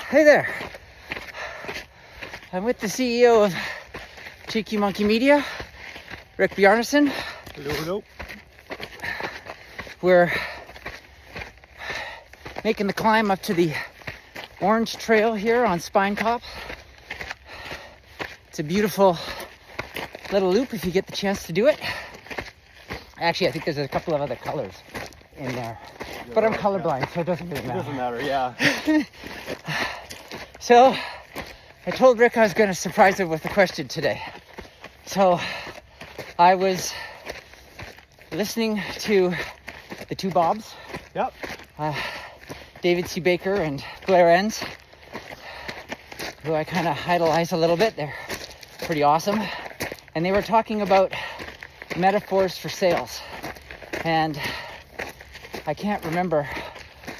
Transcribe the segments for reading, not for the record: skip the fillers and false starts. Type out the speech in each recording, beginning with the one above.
Hey there. I'm with the CEO of Cheeky Monkey Media, Rick Bjarnason. Hello. We're making the climb up to the Orange Trail here on Spinecop. It's a beautiful little loop if you get the chance to do it. Actually, I think there's a couple of other colors in there. But I'm colorblind, so it doesn't really matter. It doesn't matter, yeah. So, I told Rick I was going to surprise him with a question today. So, I was listening to the two Bobs. Yep. David C. Baker and Blair Enns, who I kind of idolize a little bit. They're pretty awesome. And they were talking about metaphors for sales. And I can't remember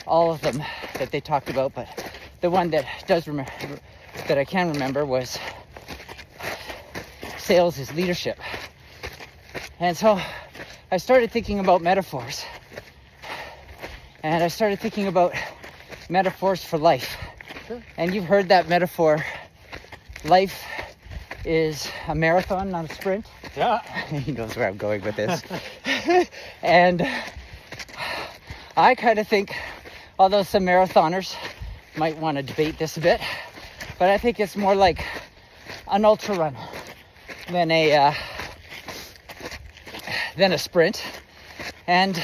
all of them that they talked about, but the one that I can remember was sales is leadership. And so I started thinking about metaphors. And I started thinking about metaphors for life. Sure. And you've heard that metaphor. Life is a marathon, not a sprint. Yeah. He knows where I'm going with this. And I kind of think, although some marathoners might want to debate this a bit, but I think it's more like an ultra run than a sprint. And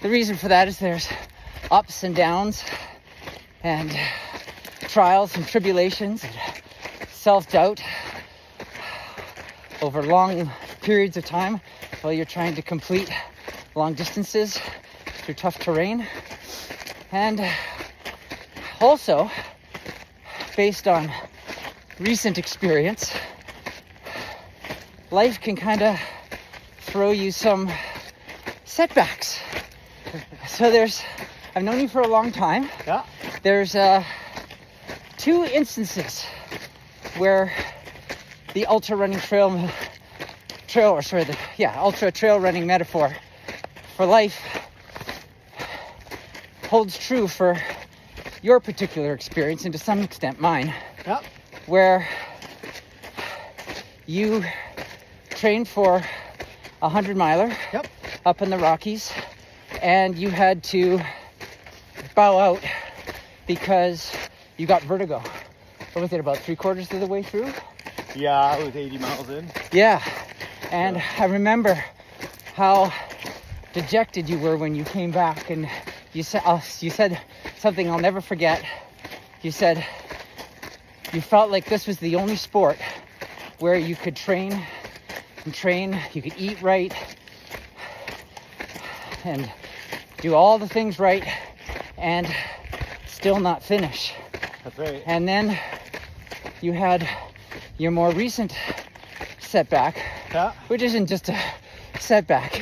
the reason for that is there's ups and downs and trials and tribulations and self-doubt over long periods of time while you're trying to complete long distances through tough terrain. And also, based on recent experience, life can kind of throw you some setbacks. So I've known you for a long time. Yeah. There's two instances where the ultra trail running metaphor for life holds true for your particular experience and to some extent mine. Yeah. Where you trained for a 100-miler. Yep. Up in the Rockies, and you had to bow out because you got vertigo. What was it, about 3/4 of the way through? Yeah, I was 80 miles in. Yeah, and I remember how dejected you were when you came back, and you said something I'll never forget. You said you felt like this was the only sport where you could train, you could eat right, and do all the things right and still not finish. That's right. And then you had your more recent setback, Yeah. which isn't just a setback,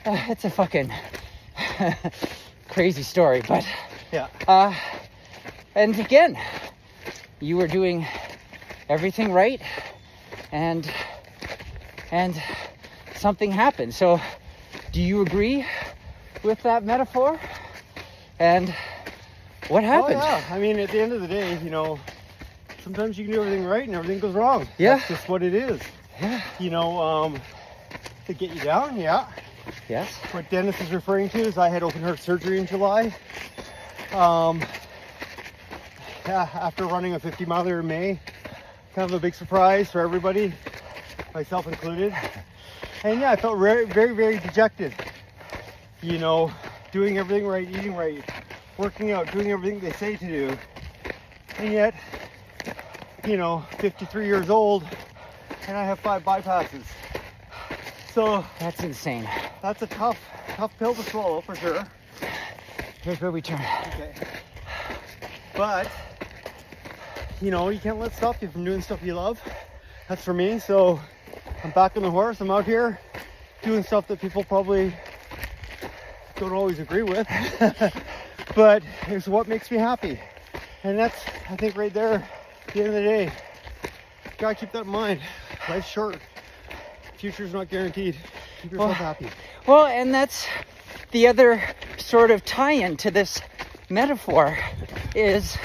it's a fucking crazy story, but Yeah. and again, you were doing everything right and something happened. So do you agree with that metaphor? And what happened? Oh, yeah. I mean, at the end of the day, sometimes you can do everything right and everything goes wrong. Yeah. That's just what it is. Yeah. To get you down, yeah. Yes. What Dennis is referring to is I had open heart surgery in July. After running a 50-miler in May. Kind of a big surprise for everybody, myself included. And yeah, I felt very, very, very dejected. Doing everything right, eating right, working out, doing everything they say to do. And yet, 53 years old, and I have 5 bypasses. So That's insane. that's a tough pill to swallow for sure. Here's where we turn. Okay. But, you can't let stop you from doing stuff you love. That's for me. So I'm back on the horse. I'm out here doing stuff that people probably don't always agree with. But it's what makes me happy. And that's, I think, right there, at the end of the day. Gotta keep that in mind. Life's short. Future's not guaranteed. Keep yourself happy. Well, and that's the other sort of tie-in to this metaphor is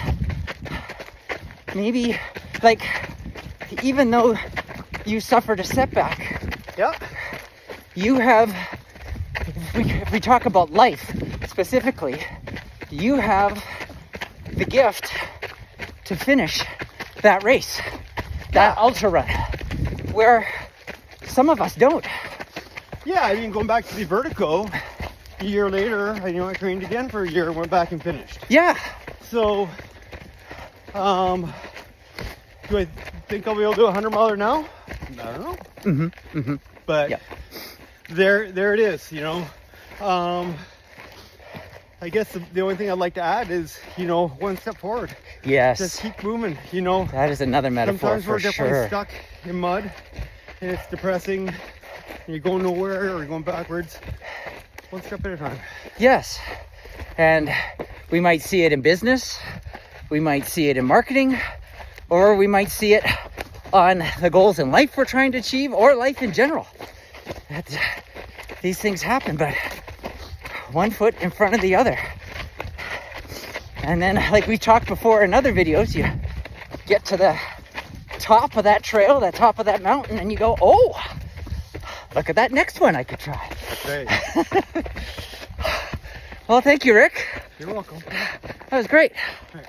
maybe, like, even though you suffered a setback, Yeah. you have, if we talk about life specifically, you have the gift to finish that race, that ultra run, where some of us don't. Yeah, I mean, going back to the vertigo, a year later, I trained again for a year, went back and finished. Yeah. So, do I think I'll be able to do a 100-miler now? I don't know. But Yeah. there it is, I guess the only thing I'd like to add is, one step forward. Yes. Just keep moving, That is another metaphor Sometimes for we're definitely sure. stuck in mud, and it's depressing, and you're going nowhere, or you're going backwards. One step at a time. Yes. And we might see it in business, we might see it in marketing, or we might see it on the goals in life we're trying to achieve, or life in general. These things happen, but one foot in front of the other. And then, like we talked before in other videos, you get to the top of that trail, the top of that mountain, and you go, oh, look at that next one I could try. That's right. Well, thank you, Rick. You're welcome. That was great. Right.